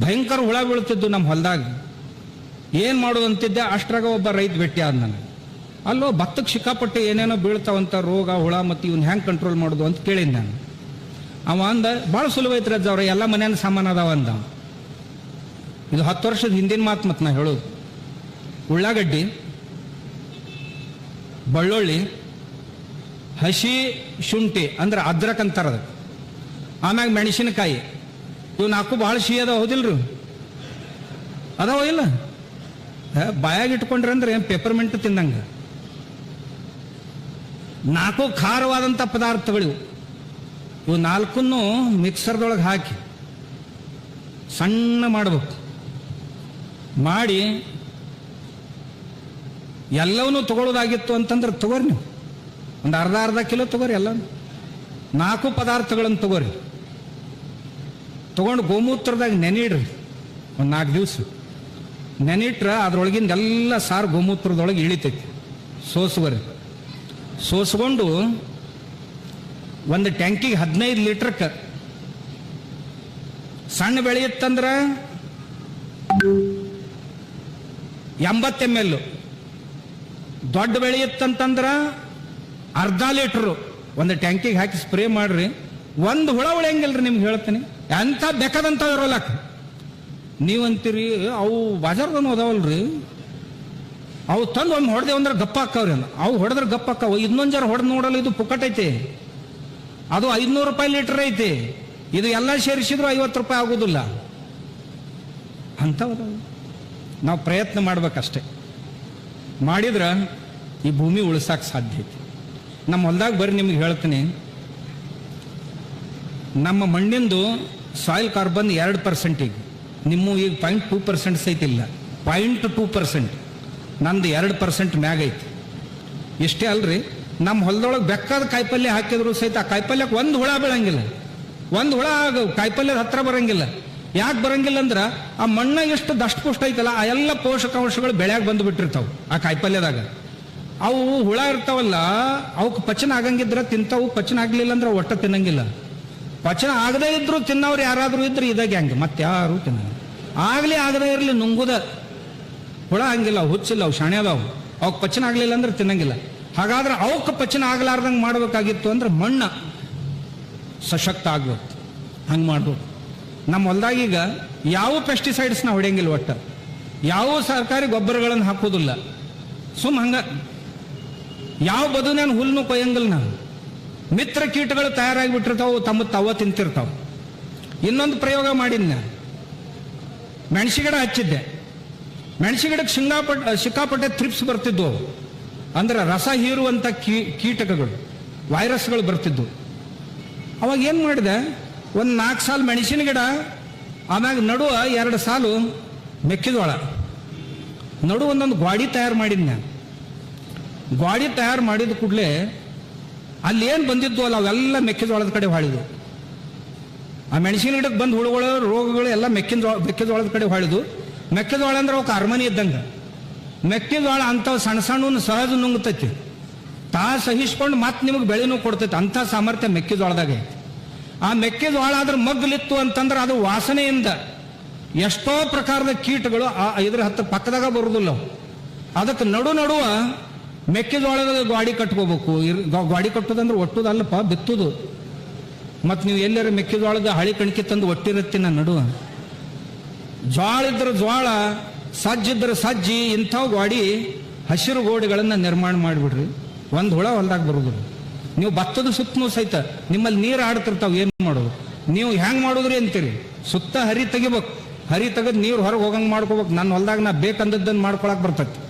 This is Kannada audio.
ಭಯಂಕರ ಹುಳ ಬೀಳ್ತಿದ್ದು ನಮ್ಮ ಹೊಲದಾಗ. ಏನು ಮಾಡೋದು ಅಂತಿದ್ದೆ, ಅಷ್ಟ್ರಾಗ ಒಬ್ಬ ರೈತ ಭೇಟಿ ಆದ ನನಗೆ. ಅಲ್ಲೋ ಭತ್ತಕ್ಕೆ ಸಿಕ್ಕಾಪಟ್ಟೆ ಏನೇನೋ ಬೀಳ್ತಾವಂತ ರೋಗ ಹುಳ, ಮತ್ತು ಇವ್ನು ಹೆಂಗೆ ಕಂಟ್ರೋಲ್ ಮಾಡೋದು ಅಂತ ಕೇಳಿದ್ ನಾನು. ಅವ ಅಂದ, ಭಾಳ ಸುಲಭ ಐತ್ರಿ ಅಜ್ಜ ಅವ್ರ, ಎಲ್ಲ ಮನೇನ ಸಾಮಾನು ಅದಾವ ಅಂದ. ಇದು 10 ವರ್ಷದ ಹಿಂದಿನ ಮಾತು. ಮತ್ತು ನಾ ಹೇಳೋದು, ಉಳ್ಳಾಗಡ್ಡಿ, ಬೆಳ್ಳುಳ್ಳಿ, ಹಸಿ ಶುಂಠಿ ಅಂದ್ರೆ ಅದ್ರಕ್ ಅಂತಾರ ಅದಕ್ಕೆ, ಆಮ್ಯಾಗ ಮೆಣಸಿನಕಾಯಿ, ಇವು 4 ಭಾಳ ಸಿಹಿ ಅದಾವ, ಹೌದಿಲ್ರಿ? ಅದಾವ ಇಲ್ಲ? ಬಾಯಾಗ ಇಟ್ಕೊಂಡ್ರೆ ಅಂದ್ರೆ ಪೇಪರ್ಮೆಂಟ್ ತಿಂದಂಗೆ. 4 ಖಾರವಾದಂಥ ಪದಾರ್ಥಗಳಿವು. ಇವು 4 ಮಿಕ್ಸರ್ದೊಳಗೆ ಹಾಕಿ ಸಣ್ಣ ಮಾಡಬೇಕು. ಮಾಡಿ ಎಲ್ಲವನ್ನೂ ತಗೊಳ್ಳೋದಾಗಿತ್ತು ಅಂತಂದ್ರೆ ತಗೋರಿ, ನೀವು ಒಂದು ಅರ್ಧ ಕಿಲೋ ತಗೋರಿ. ಎಲ್ಲ 4 ಪದಾರ್ಥಗಳನ್ನು ತಗೋರಿ. ತಗೊಂಡು ಗೋಮೂತ್ರದಾಗ ನೆನಿಡ್ರಿ ಒಂದು 4 ದಿವಸ. ನೆನಿಟ್ರೆ ಅದ್ರೊಳಗಿಂದ ಎಲ್ಲ ಸಾರು ಗೋಮೂತ್ರದೊಳಗೆ ಇಳಿತೈತಿ. ಸೋಸುವರಿ. ಸೋಸ್ಕೊಂಡು ಒಂದು ಟ್ಯಾಂಕಿಗೆ 15 ಲೀಟ್ರಕ್ಕೆ, ಸಣ್ಣ ಬೆಳೆಯುತ್ತಂದ್ರೆ 80 ml, ದೊಡ್ಡ ಬೆಳೆಯುತ್ತಂತಂದ್ರೆ ಅರ್ಧ ಲೀಟ್ರು ಒಂದು ಟ್ಯಾಂಕಿಗೆ ಹಾಕಿ ಸ್ಪ್ರೇ ಮಾಡ್ರಿ. ಒಂದು ಹುಳ ಉಳಿಯಂಗಿಲ್ರಿ. ನಿಮ್ಗೆ ಹೇಳ್ತೀನಿ, ಎಂಥ ಬೇಕಾದಂಥ ಇರೋಲಕ್ಕ. ನೀವಂತೀರಿ ಅವು ಬಾಜಾರ್ದನು ಅದಾವಲ್ರಿ, ಅವು ತಂದು ಒಮ್ಮೆ ಹೊಡೆದೇವು ಅಂದ್ರೆ ಗಪ್ಪ ಹಾಕವ್ರಿ ಅಂದ. ಅವು ಹೊಡೆದ್ರೆ ಗಪ್ಪ ಹಾಕವು. ಇನ್ನೊಂದು ಜರ ಹೊಡೆದು ನೋಡಲ್ಲ, ಇದು ಪುಕ್ಕಟ್ ಐತಿ. ಅದು 500 ರೂಪಾಯಿ ಲೀಟರ್ ಐತಿ. ಇದು ಎಲ್ಲ ಸೇರಿಸಿದ್ರು 50 ರೂಪಾಯಿ ಆಗೋದಿಲ್ಲ. ಅಂಥವು ನಾವು ಪ್ರಯತ್ನ ಮಾಡ್ಬೇಕಷ್ಟೆ. ಮಾಡಿದ್ರೆ ಈ ಭೂಮಿ ಉಳಿಸಕ್ಕೆ ಸಾಧ್ಯ ಐತಿ. ನಮ್ಮ ಹೊಲದಾಗ ಬರ್ರಿ, ನಿಮ್ಗೆ ಹೇಳ್ತೀನಿ, ನಮ್ಮ ಮಣ್ಣಿಂದು ಸಾಯಿಲ್ ಕಾರ್ಬನ್ 2%. ನಿಮ್ಮ ಈಗ 0.2% ಸಹಿತ ಇಲ್ಲ. 0.2%. ನಂದು 2% ಮ್ಯಾಗ ಐತಿ. ಇಷ್ಟೇ ಅಲ್ರಿ, ನಮ್ಮ ಹೊಲದೊಳಗೆ ಬೆಕ್ಕಾದ ಕಾಯಿಪಲ್ಯ ಹಾಕಿದ್ರು ಸಹಿತ ಆ ಕಾಯಿಪಲ್ಯಕ್ಕೆ ಒಂದು ಹುಳ ಬೀಳಂಗಿಲ್ಲ. ಒಂದು ಹುಳ ಕಾಯಿಪಲ್ಯದ ಹತ್ರ ಬರಂಗಿಲ್ಲ. ಯಾಕೆ ಬರಂಗಿಲ್ಲ ಅಂದ್ರೆ ಆ ಮಣ್ಣ ಎಷ್ಟು ದಷ್ಟಪುಷ್ಟ ಐತಲ್ಲ, ಆ ಎಲ್ಲ ಪೋಷಕಾಂಶಗಳು ಬೆಳೆಯಾಗಿ ಬಂದು ಬಿಟ್ಟಿರ್ತಾವೆ ಆ ಕಾಯಿಪಲ್ಯದಾಗ. ಅವು ಹುಳ ಇರ್ತಾವಲ್ಲ, ಅವಕ್ಕೆ ಪಚನ ಆಗಂಗಿದ್ರೆ ತಿಂತಾವು, ಪಚನ ಆಗಲಿಲ್ಲ ಅಂದ್ರೆ ಒಟ್ಟ ತಿನ್ನಂಗಿಲ್ಲ. ಪಚನ ಆಗದೇ ಇದ್ರು ತಿನ್ನೋರು ಯಾರಾದರೂ ಇದ್ರೆ ಇದಾಗ ಹಂಗೆ, ಮತ್ತೆ ಯಾರು ತಿನ್ನ. ಆಗಲಿ ಆಗದೇ ಇರಲಿ ನುಂಗುದ ಹುಳ ಹಂಗಿಲ್ಲ, ಅವು ಹುಚ್ಚಿಲ್ಲ, ಅವು ಶಾಣೆ ಅದಾವು. ಅವಕ್ಕೆ ಪಚನ ಆಗಲಿಲ್ಲ ಅಂದ್ರೆ ತಿನ್ನಂಗಿಲ್ಲ. ಹಾಗಾದ್ರೆ ಅವಕ್ಕೆ ಪಚನ ಆಗಲಾರ್ದಂಗೆ ಮಾಡಬೇಕಾಗಿತ್ತು ಅಂದ್ರೆ ಮಣ್ಣು ಸಶಕ್ತ ಆಗ್ಬೇಕು. ಹಂಗೆ ಮಾಡ್ಬೇಕು. ನಮ್ಮ ಹೊಲದಾಗೀಗ ಯಾವ ಪೆಸ್ಟಿಸೈಡ್ಸ್ನ ಹೊಡೆಯಂಗಿಲ್ಲ, ಒಟ್ಟು ಯಾವ ಸರ್ಕಾರಿ ಗೊಬ್ಬರಗಳನ್ನು ಹಾಕೋದಿಲ್ಲ. ಹಂಗೆ ಯಾವ ಬದುನೇನು ಹುಲ್ಲನ್ನು ಕೊಯ್ಯಂಗಿಲ್ಲ. ನಾನು ಮಿತ್ರ ಕೀಟಗಳು ತಯಾರಾಗಿಬಿಟ್ಟಿರ್ತಾವೆ, ತವ ತಿಂತಿರ್ತಾವೆ. ಇನ್ನೊಂದು ಪ್ರಯೋಗ ಮಾಡಿದ್ನ, ಮೆಣಸಿಗಿಡ ಹಚ್ಚಿದ್ದೆ. ಮೆಣಸಿಗಿಡಕ್ಕೆ ಸಿಕ್ಕಾಪಟ್ಟೆ ಥ್ರಿಪ್ಸ್ ಬರ್ತಿದ್ವು. ಅಂದ್ರೆ ರಸ ಹೀರುವಂಥ ಕೀಟಕಗಳು, ವೈರಸ್ಗಳು ಬರ್ತಿದ್ವು. ಅವಾಗ ಏನು ಮಾಡಿದೆ, ಒಂದು 4 ಸಾಲು ಮೆಣಸಿನ ಗಿಡ, ಆಮ್ಯಾಗ ನಡುವ 2 ಸಾಲು ಮೆಕ್ಕೆಜೋಳ, ನಡು ಒಂದೊಂದು ಗ್ವಾಡಿ ತಯಾರು ಮಾಡಿದ್ನ. ಗ್ವಾಡಿ ತಯಾರು ಮಾಡಿದ ಕೂಡಲೇ ಅಲ್ಲಿ ಏನು ಬಂದಿದ್ವು ಅಲ್ಲ ಅವೆಲ್ಲ ಮೆಕ್ಕೆಜೋಳದ ಕಡೆ ಹೊಳಿದು. ಆ ಮೆಣಸಿನ ಗಿಡಕ್ಕೆ ಬಂದು ಹುಳುಗಳು, ರೋಗಗಳು ಎಲ್ಲ ಮೆಕ್ಕೆಜೋಳದ ಕಡೆ ಹೊಳಿದು. ಮೆಕ್ಕೆಜೋಳ ಅಂದ್ರೆ ಅವಕ್ಕೆ ಅರಮನೆ ಇದ್ದಂಗೆ. ಮೆಕ್ಕೆಜೋಳ ಅಂಥವು ಸಣ್ಣ ಸಣ್ಣ ಸಹಜ ನುಂಗ್ತೈತಿ, ಸಹಿಸ್ಕೊಂಡು ಮತ್ತೆ ನಿಮಗೆ ಬೆಳೆನೂ ಕೊಡ್ತೈತಿ. ಅಂಥ ಸಾಮರ್ಥ್ಯ ಮೆಕ್ಕೆಜೋಳದಾಗೆ. ಆ ಮೆಕ್ಕೆಜೋಳ ಆದ್ರೆ ಮಗ್ಲಿತ್ತು ಅಂತಂದ್ರೆ ಅದು ವಾಸನೆಯಿಂದ ಎಷ್ಟೋ ಪ್ರಕಾರದ ಕೀಟಗಳು ಇದ್ರ ಪಕ್ಕದಾಗ ಬರುದಿಲ್ಲ. ಅದಕ್ಕೆ ನಡುವ ಮೆಕ್ಕೆಜೋಳದ ಗಾಡಿ ಕಟ್ಕೋಬೇಕು. ಗಾಡಿ ಕಟ್ಟೋದಂದ್ರೆ ಒಟ್ಟುದಲ್ಲಪ್ಪ, ಬಿತ್ತುದು. ಮತ್ತು ನೀವು ಎಲ್ಲರ ಮೆಕ್ಕೆಜೋಳದ ಹಳಿ ಕಣಿಕೆ ತಂದು ಒಟ್ಟಿರುತ್ತೆ ನಡುವ. ಜೋಳ ಇದ್ರೆ ಜೋಳ, ಸಜ್ಜಿದ್ರೆ ಸಜ್ಜಿ, ಇಂಥವು ಗಾಡಿ ಹಸಿರು ಗೋಡೆಗಳನ್ನು ನಿರ್ಮಾಣ ಮಾಡಿಬಿಡ್ರಿ. ಒಂದು ಹುಳ ಹೊಲದಾಗ ಬರುದಿಲ್ಲ. ನೀವು ಭತ್ತದ ಸುತ್ತನೂ ಸಹಿತ ನಿಮ್ಮಲ್ಲಿ ನೀರು ಆಡ್ತಿರ್ತಾವೆ, ಏನು ಮಾಡೋದು? ನೀವು ಹೆಂಗೆ ಮಾಡೋದ್ರಿ ಅಂತೀರಿ? ಸುತ್ತ ಹರಿ ತೆಗಿಬೇಕು. ಹರಿ ತೆಗೆದು ನೀರು ಹೊರಗೆ ಹೋಗಂಗೆ ಮಾಡ್ಕೋಬೇಕು. ನನ್ನ ಹೊಲದಾಗ ನಾ ಬೇಕಂದದ್ದನ್ನು ಮಾಡ್ಕೊಳಕ್ಕೆ ಬರ್ತೈತಿ.